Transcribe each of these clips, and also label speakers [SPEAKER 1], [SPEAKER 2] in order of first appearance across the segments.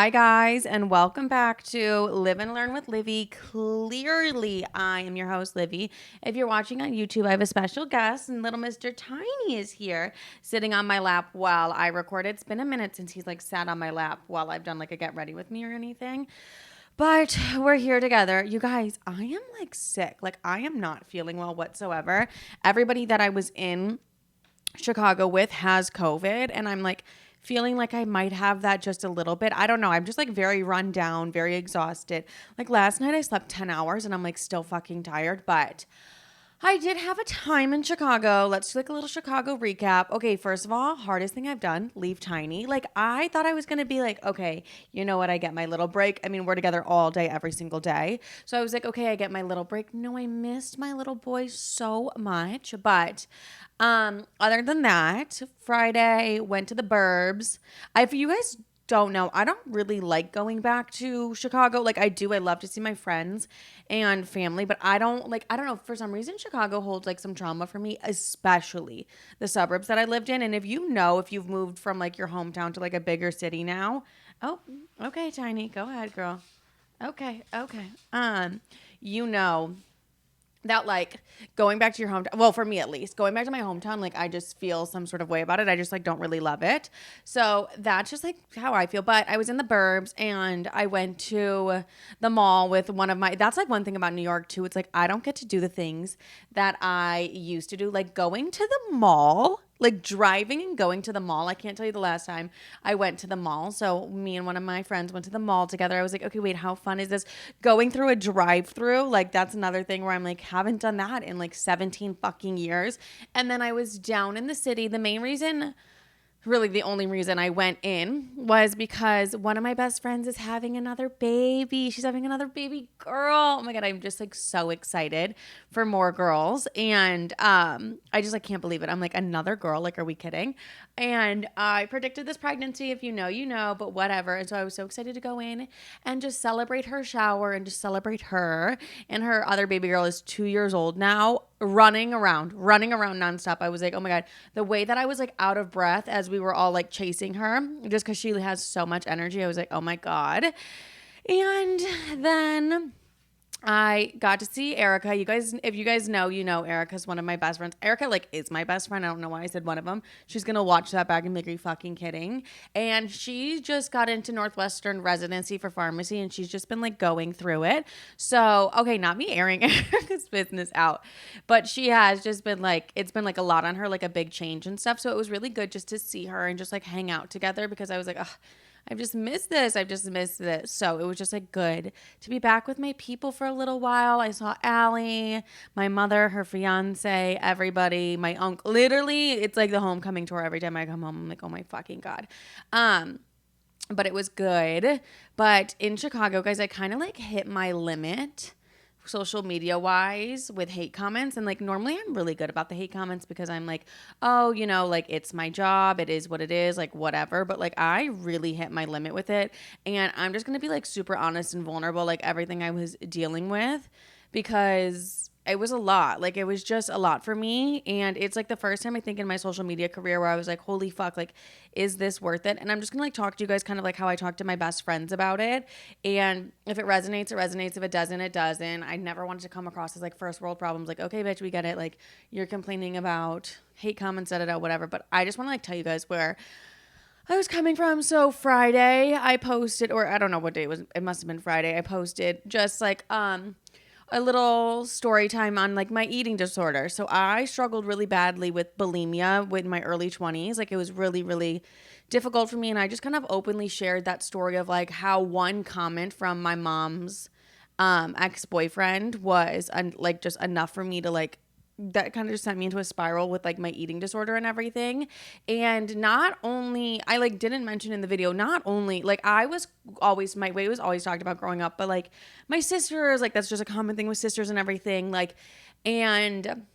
[SPEAKER 1] Hi, guys, and welcome back to Live and Learn with Livy. Clearly, I am your host, Livy. If you're watching on YouTube, I have a special guest, and little Mr. Tiny is here sitting on my lap while I record. It's been a minute since he's sat on my lap while I've done a get ready with me or anything. But we're here together. You guys, I am sick. I am not feeling well whatsoever. Everybody that I was in Chicago with has COVID, and I'm feeling like I might have that just a little bit. I don't know. I'm just very run down, very exhausted. Last night I slept 10 hours and I'm still fucking tired, but I did have a time in Chicago. Let's do a little Chicago recap. Okay, first of all, hardest thing I've done, leave Tiny. I thought I was going to be okay, you know what? I get my little break. I mean, we're together all day, every single day. So I was okay, I get my little break. No, I missed my little boy so much. But other than that, Friday went to the burbs. If you guys don't know, I don't really like going back to Chicago. I love to see my friends and family, but I don't know, for some reason Chicago holds some trauma for me, especially the suburbs that I lived in. And if you've moved from your hometown to a bigger city now. Oh, okay, Tiny, go ahead, girl. Okay, okay. You know that going back to your hometown, well, for me at least, going back to my hometown, I just feel some sort of way about it. I just don't really love it. So that's just how I feel. But I was in the burbs and I went to the mall with one of my, that's one thing about New York too. It's I don't get to do the things that I used to do, going to the mall. Driving and going to the mall. I can't tell you the last time I went to the mall. So me and one of my friends went to the mall together. I was okay, wait, how fun is this? Going through a drive-through, that's another thing where I'm haven't done that in 17 fucking years. And then I was down in the city. The main reason, really the only reason I went in was because one of my best friends is having another baby. She's having another baby girl. Oh my God, I'm just so excited for more girls. And I just can't believe it. I'm another girl. Are we kidding? And I predicted this pregnancy. If you know, you know, but whatever. And so I was so excited to go in and just celebrate her shower and just celebrate her. And her other baby girl is 2 years old now, running around nonstop. I was oh my God, the way that I was out of breath as we were all chasing her, just because she has so much energy. I was oh my God. And then I got to see Erica. You guys, if you guys know, you know Erica's one of my best friends. Erica is my best friend. I don't know why I said one of them. She's gonna watch that back and be are you fucking kidding? And she just got into Northwestern residency for pharmacy, and she's just been going through it. So okay, not me airing Erica's business out, but she has just been it's been a lot on her, a big change and stuff. So it was really good just to see her and just hang out together, because I was ugh, I've just missed this. I've just missed this. So it was just good to be back with my people for a little while. I saw Allie, my mother, her fiance, everybody, my uncle. Literally, it's the homecoming tour. Every time I come home, I'm oh my fucking God. But it was good. But in Chicago, guys, I kind of hit my limit social media wise with hate comments. And normally I'm really good about the hate comments, because I'm oh, it's my job, it is what it is, whatever. But I really hit my limit with it, and I'm just gonna be super honest and vulnerable, everything I was dealing with, because it was a lot. It was just a lot for me. And it's the first time I think in my social media career where I was holy fuck, is this worth it? And I'm just gonna talk to you guys kind of how I talk to my best friends about it. And if it resonates, it resonates. If it doesn't, it doesn't. I never wanted to come across as first world problems. Okay, bitch, we get it. You're complaining about hate comments, whatever. But I just want to tell you guys where I was coming from. So Friday I posted, or I don't know what day it was. It must have been Friday. I posted just a little story time on my eating disorder. So I struggled really badly with bulimia in my early 20s. It was really, really difficult for me. And I just kind of openly shared that story of how one comment from my mom's ex-boyfriend was just enough for me to that kind of just sent me into a spiral with my eating disorder and everything. And not only, I didn't mention in the video, not only I was always, my weight was always talked about growing up, but my sisters, that's just a common thing with sisters and everything. And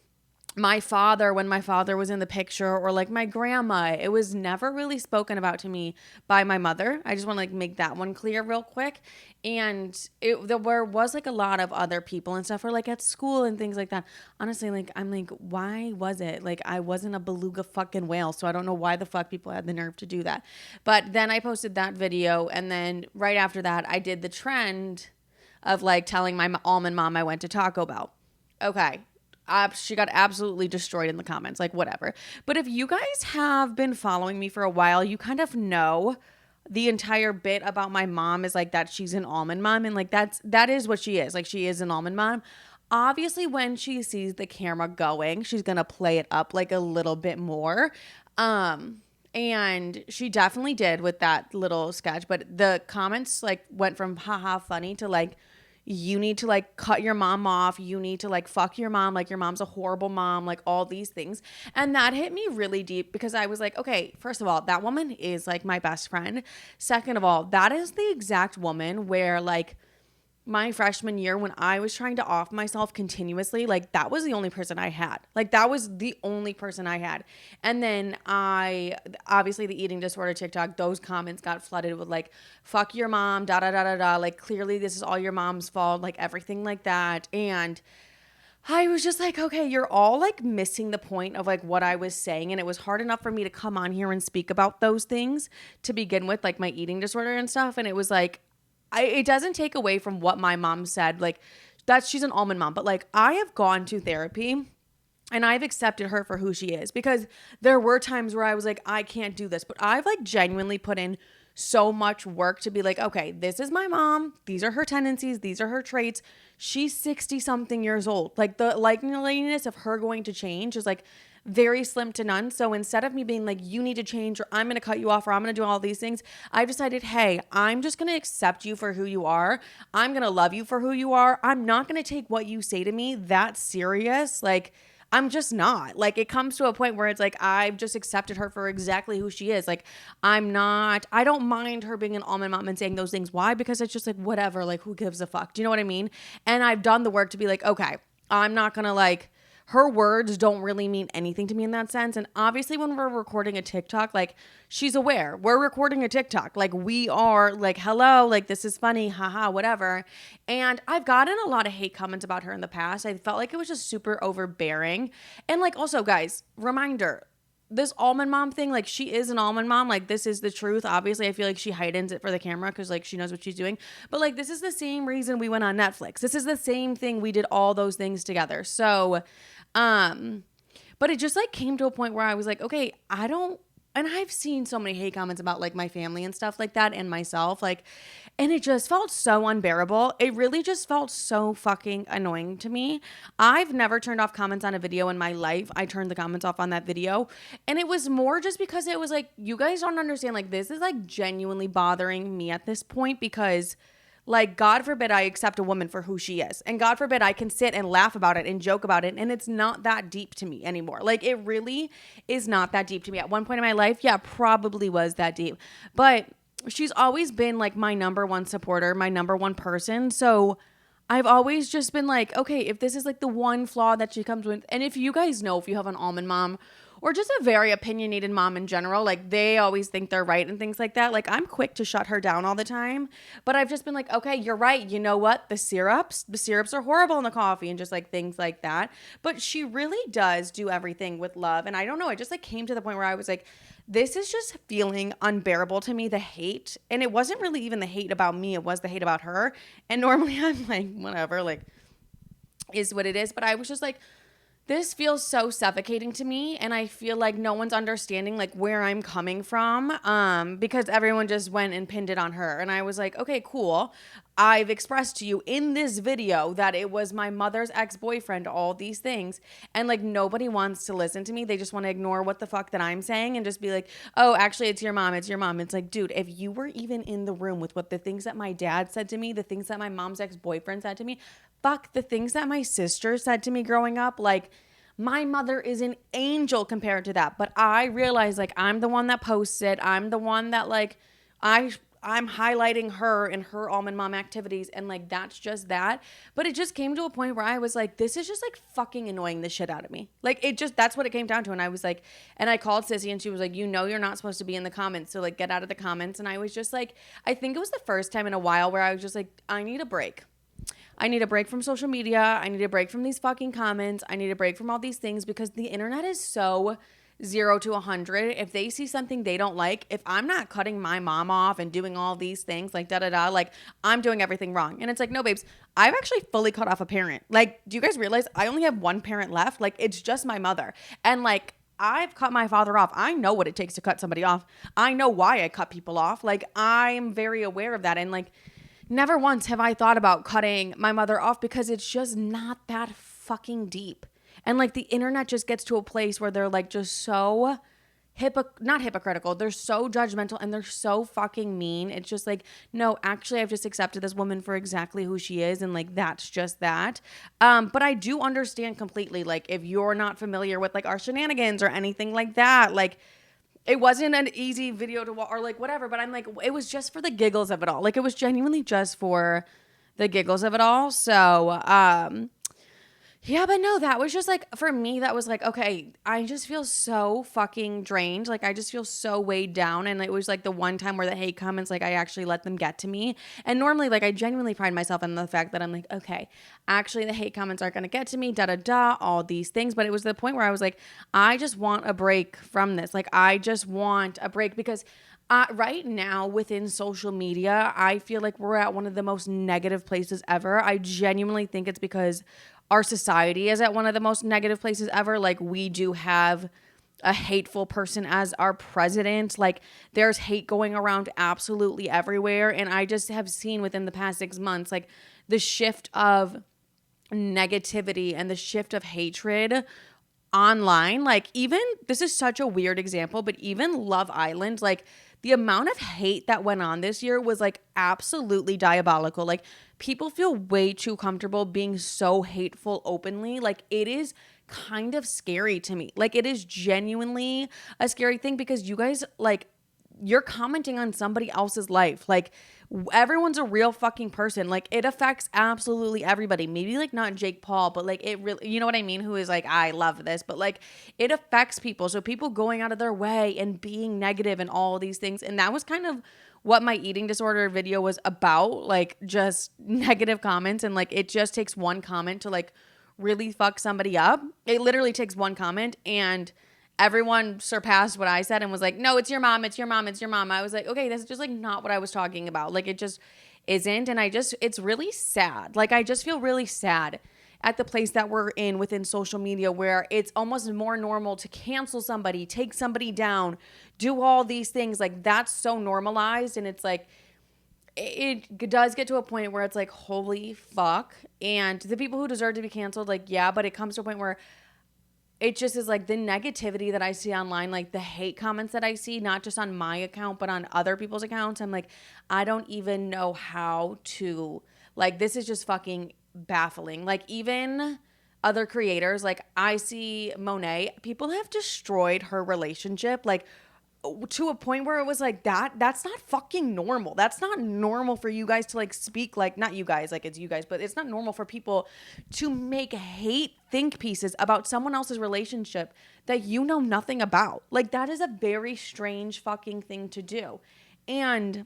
[SPEAKER 1] my father, when my father was in the picture, or like my grandma, it was never really spoken about to me by my mother. I just want to like make that one clear real quick. And there was like a lot of other people and stuff, or like at school and things like that. Honestly, like I'm like, why was it? Like I wasn't a beluga fucking whale, so I don't know why the fuck people had the nerve to do that. But then I posted that video, and then right after that, I did the trend of like telling my almond mom I went to Taco Bell. Okay, she got absolutely destroyed in the comments, like whatever. But if you guys have been following me for a while, you kind of know the entire bit about my mom is like that she's an almond mom, and like that is what she is. Like she is an almond mom. Obviously, when she sees the camera going, she's gonna play it up like a little bit more. And she definitely did with that little sketch, but the comments like went from haha funny to like, you need to like cut your mom off. You need to like fuck your mom. Like your mom's a horrible mom, like all these things. And that hit me really deep because I was like, okay, first of all, that woman is like my best friend. Second of all, that is the exact woman where like my freshman year when I was trying to off myself continuously, like that was the only person I had. Like that was the only person I had. And then obviously the eating disorder TikTok, those comments got flooded with like, fuck your mom, da da da da da. Like clearly this is all your mom's fault, like everything like that. And I was just like, okay, you're all like missing the point of like what I was saying. And it was hard enough for me to come on here and speak about those things to begin with, like my eating disorder and stuff. And it was like, it doesn't take away from what my mom said, like that she's an almond mom, but like I have gone to therapy and I've accepted her for who she is, because there were times where I was like, I can't do this, but I've like genuinely put in so much work to be like, okay, this is my mom. These are her tendencies. These are her traits. She's 60 something years old. Like the likeliness of her going to change is like very slim to none. So instead of me being like, you need to change, or I'm going to cut you off, or I'm going to do all these things, I've decided, hey, I'm just going to accept you for who you are. I'm going to love you for who you are. I'm not going to take what you say to me that serious. Like, I'm just not. Like, it comes to a point where it's like, I've just accepted her for exactly who she is. Like, I don't mind her being an almond mom and saying those things. Why? Because it's just like, whatever, like, who gives a fuck? Do you know what I mean? And I've done the work to be like, okay, I'm not going to like, her words don't really mean anything to me in that sense. And obviously when we're recording a TikTok, like she's aware we're recording a TikTok. Like we are like, hello, like this is funny, haha, whatever. And I've gotten a lot of hate comments about her in the past. I felt like it was just super overbearing. And like also guys, reminder, this almond mom thing, like she is an almond mom, like this is the truth. Obviously I feel like she heightens it for the camera because like she knows what she's doing, but like this is the same reason we went on Netflix. This is the same thing, we did all those things together. So but it just like came to a point where I was like, okay, and I've seen so many hate comments about like my family and stuff like that and myself, like, and it just felt so unbearable. It really just felt so fucking annoying to me. I've never turned off comments on a video in my life. I turned the comments off on that video. And it was more just because it was like, you guys don't understand, like this is like genuinely bothering me at this point, because like, God forbid I accept a woman for who she is. And God forbid I can sit and laugh about it and joke about it. And it's not that deep to me anymore. Like, it really is not that deep to me. At one point in my life, yeah, probably was that deep. But she's always been like my number one supporter, my number one person. So I've always just been like, okay, if this is like the one flaw that she comes with, and if you guys know, if you have an almond mom or just a very opinionated mom in general, like they always think they're right and things like that. Like I'm quick to shut her down all the time, but I've just been like, okay, you're right. You know what? The syrups are horrible in the coffee and just like things like that. But she really does do everything with love. And I don't know, it just like came to the point where I was like, this is just feeling unbearable to me, the hate. And it wasn't really even the hate about me. It was the hate about her. And normally I'm like, whatever, like is what it is. But I was just like, this feels so suffocating to me, and I feel like no one's understanding like where I'm coming from, because everyone just went and pinned it on her. And I was like, okay, cool. I've expressed to you in this video that it was my mother's ex-boyfriend, all these things, and like nobody wants to listen to me. They just want to ignore what the fuck that I'm saying and just be like, oh, actually it's your mom. It's your mom. It's like, dude, if you were even in the room with what the things that my dad said to me, the things that my mom's ex-boyfriend said to me, fuck, the things that my sister said to me growing up, like my mother is an angel compared to that. But I realize like I'm the one that posts it. I'm the one that like I'm highlighting her and her almond mom activities, and like that's just that. But it just came to a point where I was like, this is just like fucking annoying the shit out of me. Like it just, that's what it came down to. And I was like, and I called Sissy and she was like, you know, you're not supposed to be in the comments, so like get out of the comments. And I was just like, I think it was the first time in a while where I was just like, I need a break. I need a break from social media. I need a break from these fucking comments. I need a break from all these things, because the internet is so 0 to 100. If they see something they don't like, if I'm not cutting my mom off and doing all these things like like I'm doing everything wrong. And it's like, no, babes, I've actually fully cut off a parent. Like, do you guys realize I only have one parent left? Like, it's just my mother. And like, I've cut my father off. I know what it takes to cut somebody off. I know why I cut people off. Like, I'm very aware of that. And like, never once have I thought about cutting my mother off, because it's just not that fucking deep. And like the internet just gets to a place where they're like just so not hypocritical. They're so judgmental and they're so fucking mean. It's just like, no, actually I've just accepted this woman for exactly who she is. And like, that's just that. But I do understand completely. Like if you're not familiar with like our shenanigans or anything like that, like it wasn't an easy video to watch or like whatever, but I'm like, it was just for the giggles of it all. Like it was genuinely just for the giggles of it all. So, yeah, but no, that was just like, for me, that was like, okay, I just feel so fucking drained. Like, I just feel so weighed down. And it was like the one time where the hate comments, like, I actually let them get to me. And normally, like, I genuinely pride myself in the fact that I'm like, okay, actually, the hate comments aren't going to get to me, all these things. But it was the point where I was like, I just want a break from this. Like, I just want a break, because right now within social media, I feel like we're at one of the most negative places ever. I genuinely think it's because our society is at one of the most negative places ever. Like, we do have a hateful person as our president. Like, there's hate going around absolutely everywhere. And I just have seen within the past 6 months, like, the shift of negativity and the shift of hatred online. Like, even, this is such a weird example, but even Love Island, like, the amount of hate that went on this year was like absolutely diabolical. Like, people feel way too comfortable being so hateful openly. Like, it is kind of scary to me. Like, it is genuinely a scary thing, because you guys, like, you're commenting on somebody else's life. Like, everyone's a real fucking person. Like, it affects absolutely everybody. Maybe like not Jake Paul, but like it really, you know what I mean? Who is like, I love this, but like it affects people. So people going out of their way and being negative and all these things. And that was kind of what my eating disorder video was about. Like, just negative comments. And like, it just takes one comment to like really fuck somebody up. It literally takes one comment, and everyone surpassed what I said and was like, no, it's your mom, it's your mom, it's your mom. I was like, okay, this is just like not what I was talking about. Like, it just isn't. And it's really sad. Like, I just feel really sad at the place that we're in within social media, where it's almost more normal to cancel somebody, take somebody down, do all these things. Like, that's so normalized. And it's like, it does get to a point where it's like, holy fuck. And the people who deserve to be canceled, like, yeah, but it comes to a point where it just is like the negativity that I see online, like the hate comments that I see, not just on my account, but on other people's accounts. I'm like, I don't even know how to, like, this is just fucking baffling. Like, even other creators, like I see Monet, people have destroyed her relationship, like to a point where it was like, that's not fucking normal. That's not normal for you guys to like speak, like, not you guys, like it's you guys, but it's not normal for people to make hate think pieces about someone else's relationship that you know nothing about. Like, that is a very strange fucking thing to do. And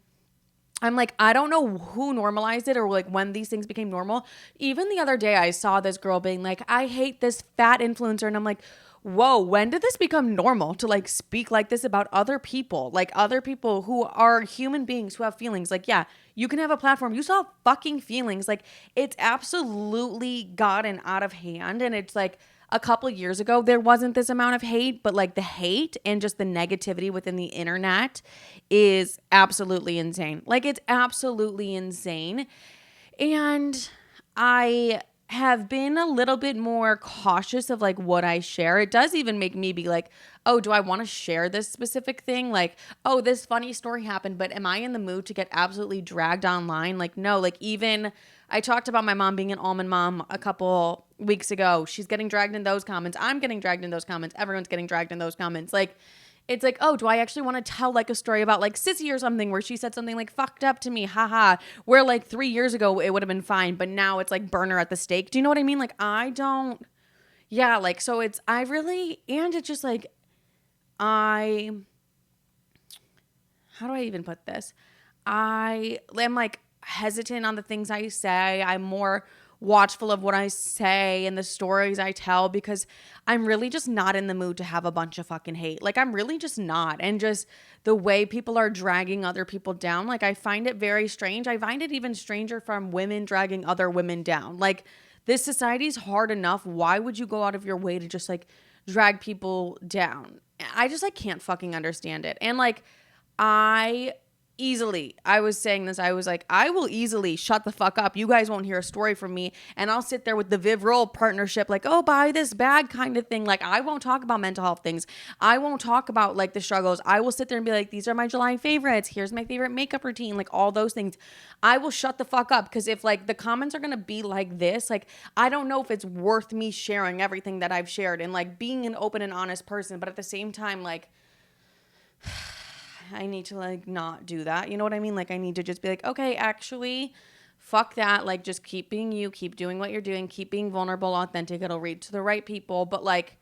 [SPEAKER 1] I'm like, I don't know who normalized it, or like when these things became normal. Even the other day I saw this girl being like, I hate this fat influencer. And I'm like, whoa, when did this become normal to like speak like this about other people? Like, other people who are human beings who have feelings. Like, yeah, you can have a platform. You still have fucking feelings. Like, it's absolutely gotten out of hand. And it's like, a couple years ago, there wasn't this amount of hate, but like the hate and just the negativity within the internet is absolutely insane. Like, it's absolutely insane. And I have been a little bit more cautious of like what I share. It does even make me be like, oh, do I want to share this specific thing? Like, oh, this funny story happened, but am I in the mood to get absolutely dragged online? Like, no, like, even I talked about my mom being an almond mom a couple weeks ago. She's getting dragged in those comments. I'm getting dragged in those comments. Everyone's getting dragged in those comments. Like, it's like, oh, do I actually want to tell like a story about like Sissy or something where she said something like fucked up to me, haha, where like 3 years ago it would have been fine, but now it's like burner at the stake. Do you know what I mean? Like I don't, yeah, like, so it's, I really, and it's just like, I, how do I even put this? I am like hesitant on the things I say. I'm more watchful of what I say and the stories I tell because I'm really just not in the mood to have a bunch of fucking hate. Like I'm really just not. And just the way people are dragging other people down, like I find it very strange. I find it even stranger from women dragging other women down. Like this society's hard enough. Why would you go out of your way to just like drag people down? I just like can't fucking understand it. And like I was saying this, I was like, I will easily shut the fuck up. You guys won't hear a story from me. And I'll sit there with the Viv Roll partnership, like, oh, buy this bag kind of thing. Like, I won't talk about mental health things. I won't talk about like the struggles. I will sit there and be like, these are my July favorites. Here's my favorite makeup routine. Like all those things. I will shut the fuck up because if like the comments are going to be like this, like, I don't know if it's worth me sharing everything that I've shared and like being an open and honest person. But at the same time, like, I need to like not do that. You know what I mean? Like I need to just be like, okay, actually, fuck that. Like just keep being you, keep doing what you're doing, keep being vulnerable, authentic. It'll reach to the right people. But like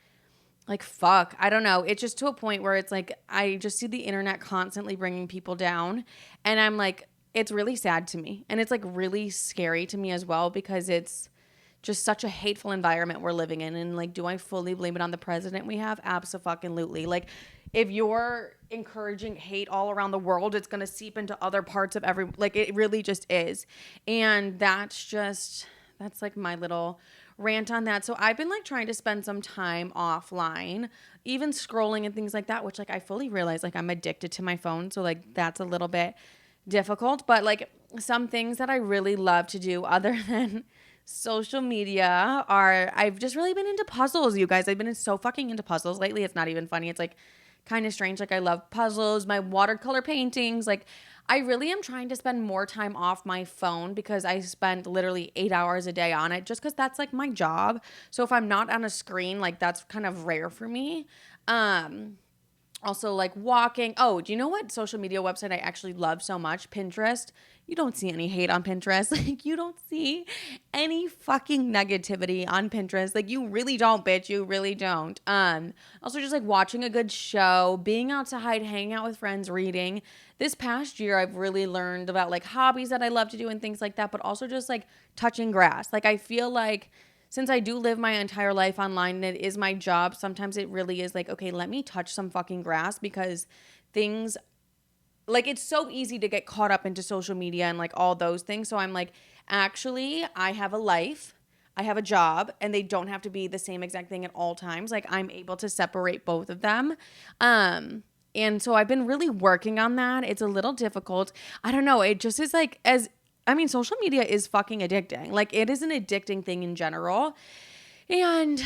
[SPEAKER 1] fuck, I don't know. It's just to a point where it's like, I just see the internet constantly bringing people down. And I'm like, it's really sad to me. And it's like really scary to me as well because it's just such a hateful environment we're living in. And like, do I fully blame it on the president we have? Abso-fucking-lutely. Like, if you're encouraging hate all around the world, it's going to seep into other parts of like, it really just is. And that's like my little rant on that. So I've been like trying to spend some time offline, even scrolling and things like that, which like I fully realize like I'm addicted to my phone. So like that's a little bit difficult, but like some things that I really love to do other than social media are, I've just really been into puzzles, you guys. I've been so fucking into puzzles lately. It's not even funny. It's like kind of strange. Like I love puzzles, my watercolor paintings. Like I really am trying to spend more time off my phone because I spend literally 8 hours a day on it just because that's like my job. So if I'm not on a screen, like that's kind of rare for me. Also like walking. Oh, do you know what social media website I actually love so much? Pinterest. You don't see any hate on Pinterest. Like you don't see any fucking negativity on Pinterest. Like you really don't, bitch. You really don't. Also just like watching a good show, being outside, hanging out with friends, reading. This past year I've really learned about like hobbies that I love to do and things like that, but also just like touching grass. Like I feel like since I do live my entire life online and it is my job, sometimes it really is like, okay, let me touch some fucking grass because things, like it's so easy to get caught up into social media and like all those things. So I'm like, actually, I have a life, I have a job, and they don't have to be the same exact thing at all times. Like I'm able to separate both of them. And so I've been really working on that. It's a little difficult. I don't know. It just is like social media is fucking addicting. Like it is an addicting thing in general. And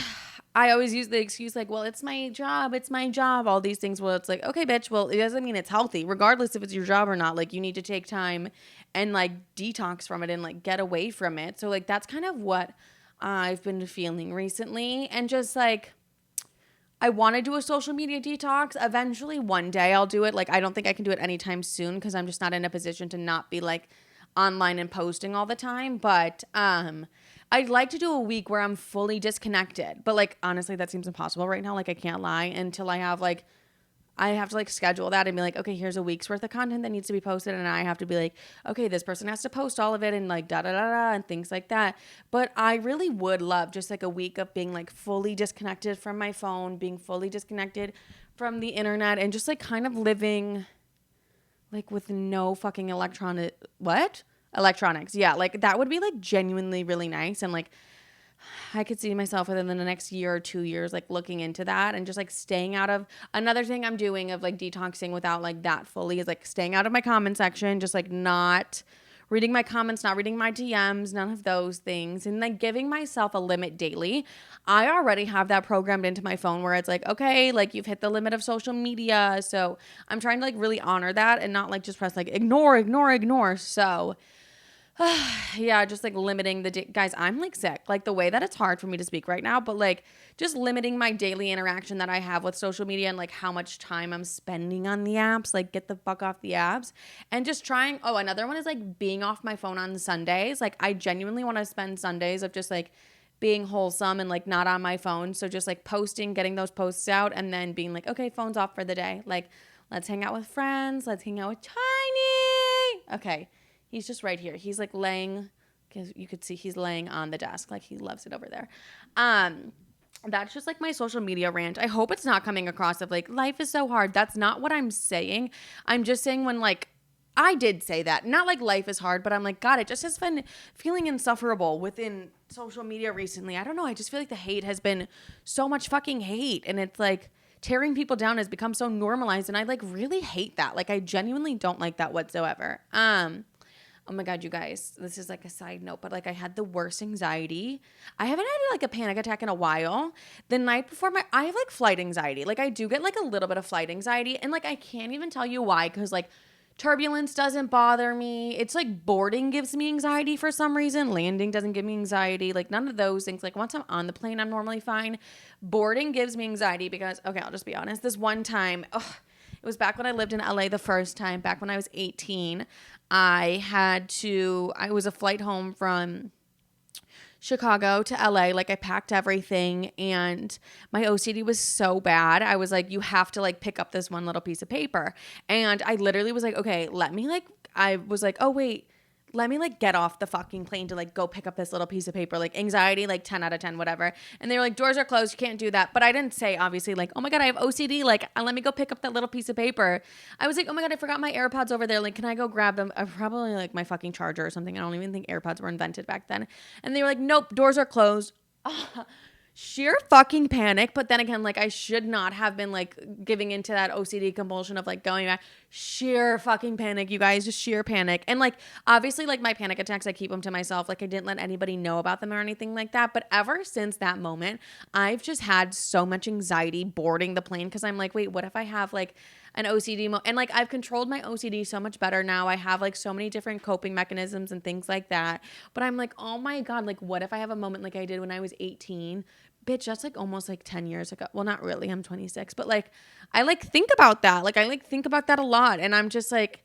[SPEAKER 1] I always use the excuse like, well, it's my job. It's my job. All these things. Well, it's like, okay, bitch. Well, it doesn't mean it's healthy, regardless if it's your job or not. Like you need to take time and like detox from it and like get away from it. So like, that's kind of what I've been feeling recently. And just like, I want to do a social media detox. Eventually, one day I'll do it. Like, I don't think I can do it anytime soon because I'm just not in a position to not be like online and posting all the time. But I'd like to do a week where I'm fully disconnected. But like, honestly, that seems impossible right now. Like, I can't lie until I have like, I have to like schedule that and be like, okay, here's a week's worth of content that needs to be posted. And I have to be like, okay, this person has to post all of it and like da da da da and things like that. But I really would love just like a week of being like fully disconnected from my phone, being fully disconnected from the internet and just like kind of living like with no fucking electronics. Yeah. Like that would be like genuinely really nice. And like, I could see myself within the next year or 2 years, like looking into that and just like staying out of, another thing I'm doing of like detoxing without like that fully is like staying out of my comment section, just like not reading my comments, not reading my DMs, none of those things. And like giving myself a limit daily. I already have that programmed into my phone where it's like, okay, like you've hit the limit of social media. So I'm trying to like really honor that and not like just press like ignore. So Yeah, just like limiting guys, I'm like sick. Like the way that it's hard for me to speak right now, but like just limiting my daily interaction that I have with social media and like how much time I'm spending on the apps. Like get the fuck off the apps and just trying. Oh, another one is like being off my phone on Sundays. Like I genuinely want to spend Sundays of just like being wholesome and like not on my phone. So just like posting, getting those posts out and then being like, okay, phone's off for the day. Like let's hang out with friends. Let's hang out with Tiny. Okay. He's just right here. He's like laying, because you could see he's laying on the desk. Like he loves it over there. That's just like my social media rant. I hope it's not coming across of like, life is so hard. That's not what I'm saying. I'm just saying when like, I did say that. Not like life is hard, but I'm like, God, it just has been feeling insufferable within social media recently. I don't know. I just feel like the hate has been so much fucking hate. And it's like tearing people down has become so normalized. And I like really hate that. Like I genuinely don't like that whatsoever. Oh my God, you guys, this is like a side note, but like I had the worst anxiety. I haven't had like a panic attack in a while. The night before I have like flight anxiety. Like I do get like a little bit of flight anxiety and like I can't even tell you why because like turbulence doesn't bother me. It's like boarding gives me anxiety for some reason. Landing doesn't give me anxiety. Like none of those things. Like once I'm on the plane, I'm normally fine. Boarding gives me anxiety because, okay, I'll just be honest. This one time, it was back when I lived in LA the first time, back when I was 18. I was a flight home from Chicago to LA. Like I packed everything and my OCD was so bad. I was like, you have to like pick up this one little piece of paper. And I literally was like, okay, I was like, oh wait, let me like get off the fucking plane to like go pick up this little piece of paper, like anxiety, like 10 out of 10, whatever. And they were like, doors are closed. You can't do that. But I didn't say obviously like, oh my God, I have OCD. Like let me go pick up that little piece of paper. I was like, oh my God, I forgot my AirPods over there. Like, can I go grab them? Probably like my fucking charger or something. I don't even think AirPods were invented back then. And they were like, nope, doors are closed. Sheer fucking panic. But then again, like I should not have been like giving into that OCD compulsion of like going back. Sheer fucking panic, you guys, just sheer panic. And like obviously like my panic attacks, I keep them to myself. Like I didn't let anybody know about them or anything like that. But ever since that moment, I've just had so much anxiety boarding the plane because I'm like, wait, what if I have like an OCD and like I've controlled my OCD so much better now. I have like so many different coping mechanisms and things like that. But I'm like, oh my God, like what if I have a moment like I did when I was 18? Bitch, that's like almost like 10 years ago. Well, not really. I'm 26. But like I like think about that. Like I like think about that a lot. And I'm just like,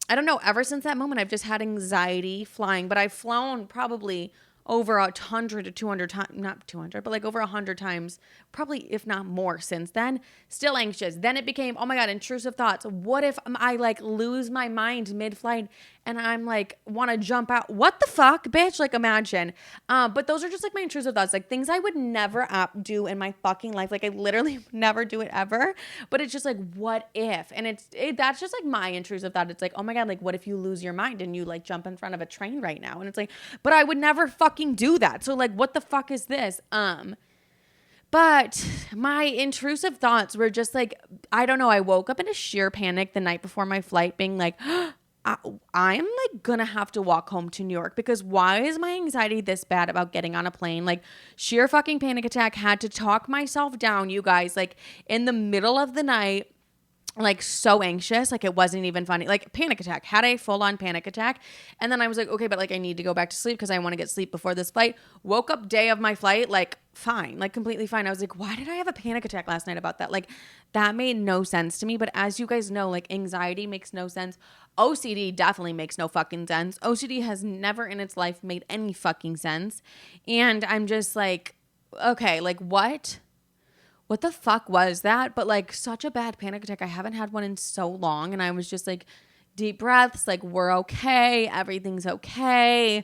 [SPEAKER 1] I don't know. Ever since that moment, I've just had anxiety flying. But I've flown probably over 100 to 200 times, not 200, but like over 100 times, probably if not more since then. Still anxious. Then it became, oh my God, intrusive thoughts. What if I like lose my mind mid-flight and I'm like want to jump out? What the fuck, bitch? Like imagine. But those are just like my intrusive thoughts, like things I would never do in my fucking life. Like I literally never do it ever. But it's just like, what if? And that's just like my intrusive thought. It's like, oh my God, like what if you lose your mind and you like jump in front of a train right now? And it's like, but I would never fucking do that. So like, what the fuck is this? But my intrusive thoughts were just like, I don't know. I woke up in a sheer panic the night before my flight being like, I'm like gonna have to walk home to New York because why is my anxiety this bad about getting on a plane? Like sheer fucking panic attack. Had to talk myself down, you guys, like in the middle of the night. Like so anxious, like it wasn't even funny, like panic attack, had a full-on panic attack. And then I was like, okay, but like I need to go back to sleep because I want to get sleep before this flight. Woke up day of my flight, like fine, like completely fine. I was like, why did I have a panic attack last night about that? Like that made no sense to me. But as you guys know, like anxiety makes no sense. OCD definitely makes no fucking sense. OCD has never in its life made any fucking sense. And I'm just like, okay, like what the fuck was that? But like such a bad panic attack. I haven't had one in so long. And I was just like, deep breaths, like we're okay. Everything's okay.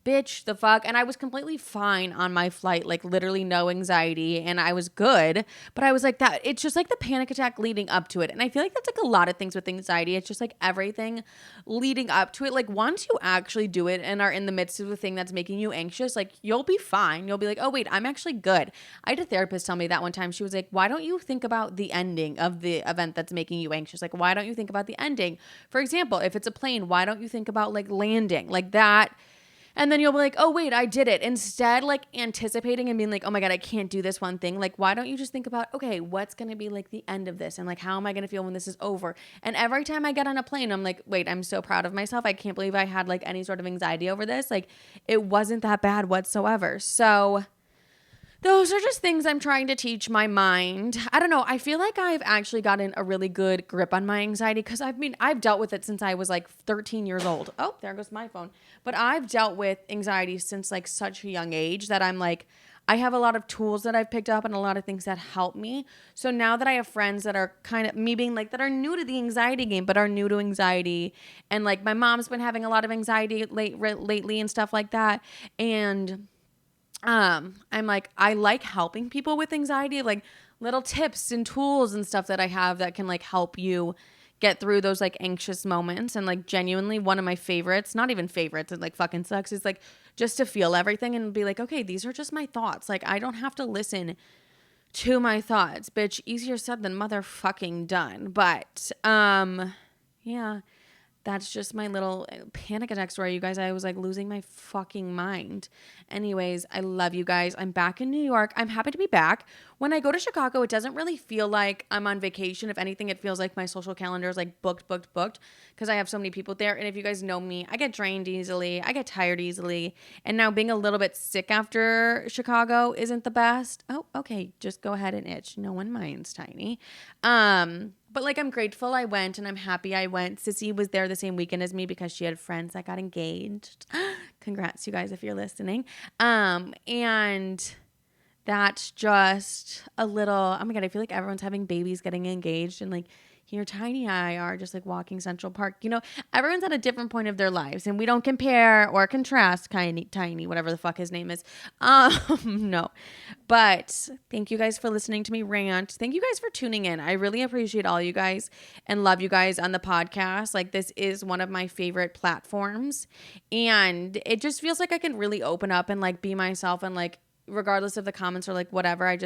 [SPEAKER 1] Bitch, the fuck. And I was completely fine on my flight, like literally no anxiety. And I was good. But I was like that. It's just like the panic attack leading up to it. And I feel like that's like a lot of things with anxiety. It's just like everything leading up to it. Like once you actually do it and are in the midst of the thing that's making you anxious, like you'll be fine. You'll be like, oh wait, I'm actually good. I had a therapist tell me that one time. She was like, why don't you think about the ending of the event that's making you anxious? Like, why don't you think about the ending? For example, if it's a plane, why don't you think about like landing? Like that. And then you'll be like, oh, wait, I did it. Instead, like anticipating and being like, oh my God, I can't do this one thing. Like, why don't you just think about, okay, what's going to be like the end of this? And like, how am I going to feel when this is over? And every time I get on a plane, I'm like, wait, I'm so proud of myself. I can't believe I had like any sort of anxiety over this. Like, it wasn't that bad whatsoever. So those are just things I'm trying to teach my mind. I don't know. I feel like I've actually gotten a really good grip on my anxiety because I've dealt with it since I was like 13 years old. Oh, there goes my phone. But I've dealt with anxiety since like such a young age that I'm like, I have a lot of tools that I've picked up and a lot of things that help me. So now that I have friends that are kind of me being like that are new to the anxiety game, but are new to anxiety, and like my mom's been having a lot of anxiety lately and stuff like that, and I'm like, I like helping people with anxiety, like little tips and tools and stuff that I have that can like help you get through those like anxious moments. And like genuinely one of my favorites, not even favorites, it like fucking sucks, is like just to feel everything and be like, okay, these are just my thoughts. Like I don't have to listen to my thoughts, bitch. Easier said than motherfucking done. But yeah, that's just my little panic attack story, you guys. I was like losing my fucking mind. Anyways, I love you guys. I'm back in New York. I'm happy to be back. When I go to Chicago, it doesn't really feel like I'm on vacation. If anything, it feels like my social calendar is like booked because I have so many people there. And if you guys know me, I get drained easily. I get tired easily. And now being a little bit sick after Chicago isn't the best. Oh, okay. Just go ahead and itch. No one minds, Tiny. But like I'm grateful I went and I'm happy I went. Sissy was there the same weekend as me because she had friends that got engaged. Congrats, you guys, if you're listening. And that's just a little, oh my God, I feel like everyone's having babies, getting engaged, and like here Tiny and I are just like walking Central Park. You know, everyone's at a different point of their lives and we don't compare or contrast Tiny, whatever the fuck his name is. No. But thank you guys for listening to me rant. Thank you guys for tuning in. I really appreciate all you guys and love you guys on the podcast. Like this is one of my favorite platforms and it just feels like I can really open up and like be myself and like regardless of the comments or like whatever. I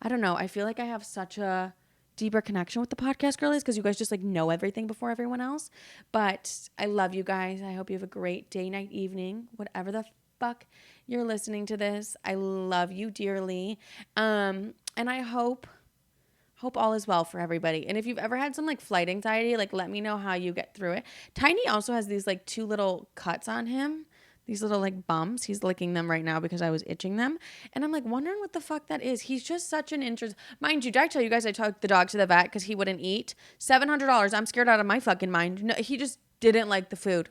[SPEAKER 1] don't know. I feel like I have such a deeper connection with the podcast girlies because you guys just like know everything before everyone else. But I love you guys. I hope you have a great day, night, evening, whatever the fuck you're listening to this. I love you dearly. And I hope all is well for everybody. And if you've ever had some like flight anxiety, like let me know how you get through it. Tiny also has these like 2 little cuts on him. These little like bumps. He's licking them right now because I was itching them. And I'm like wondering what the fuck that is. He's just such an interest. Mind you, did I tell you guys I took the dog to the vet because he wouldn't eat? $700. I'm scared out of my fucking mind. No, he just didn't like the food.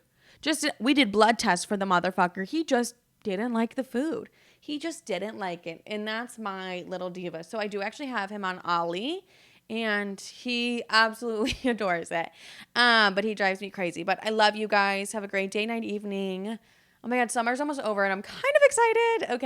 [SPEAKER 1] We did blood tests for the motherfucker. He just didn't like the food. He just didn't like it. And that's my little diva. So I do actually have him on Ollie. And he absolutely adores it. But he drives me crazy. But I love you guys. Have a great day, night, evening. Oh my God, summer's almost over and I'm kind of excited. Okay.